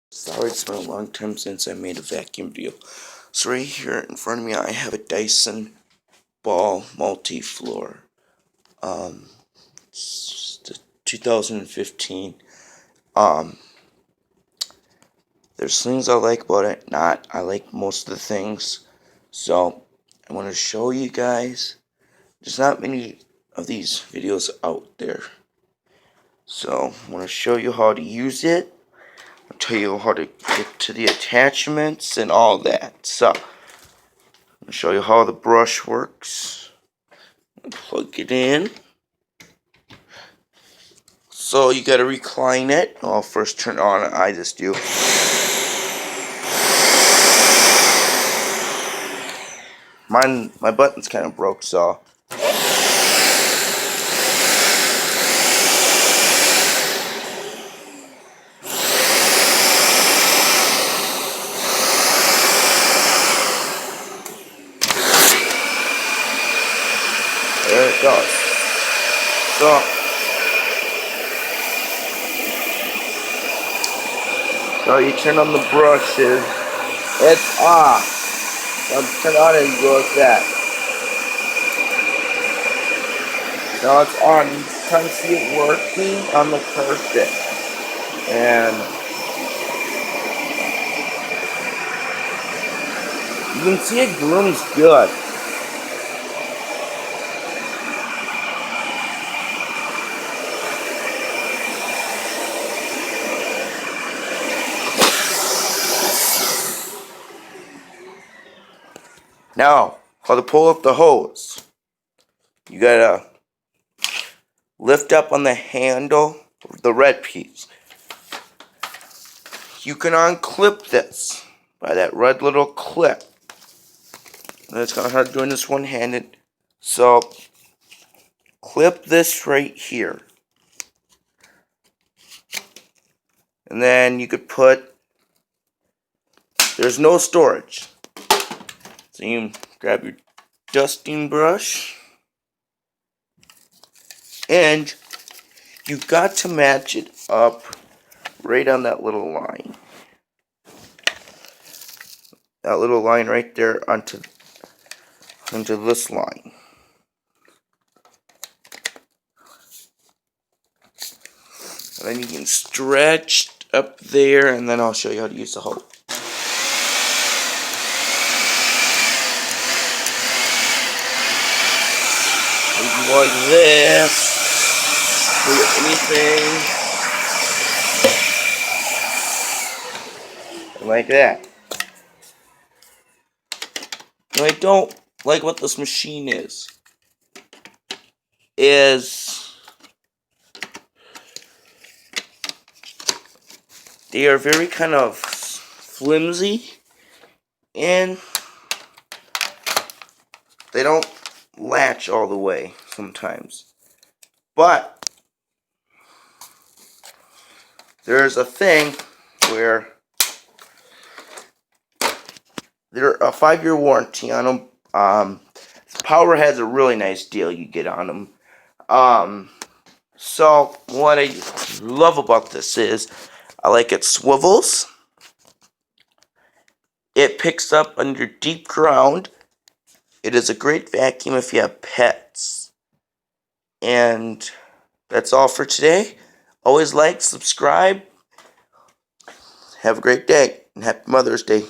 Sorry, it's been a long time since I made a vacuum video. So right here in front of me, I have a Dyson Ball Multi-Floor. It's the 2015. There's things I like about it, not. I like most of the things. So I want to show you guys. There's not many of these videos out there. So I want to show you how to use it. I'll tell you how to get to the attachments and all that. So I'll show you how the brush works. Plug it in. So you gotta recline it. I'll first turn it on. I just do. My button's kind of broke, so. There it goes. So you turn on the brushes. It's off. So turn it on and you go like that. Now it's on. You can kind of see it working on the carpet. And you can see it grooms good. Now, how to pull up the hose. You gotta lift up on the handle, the red piece. You can unclip this by that red little clip. And it's kind of hard doing this one-handed. So, clip this right here. And then you could put, there's no storage. So you grab your dusting brush. And you've got to match it up right on that little line. That little line right there onto this line. And then you can stretch up there, and then I'll show you how to use the hose. Like this. Do anything like that. And I don't like what this machine is they are very kind of flimsy, and they don't latch all the way sometimes. But there's a thing where they're a 5-year warranty on them. Power has a really nice deal you get on them. So what I love about this is I like it swivels. It picks up under deep ground. It is a great vacuum if you have pets. And that's all for today. Always like, subscribe. Have a great day, and happy Mother's Day.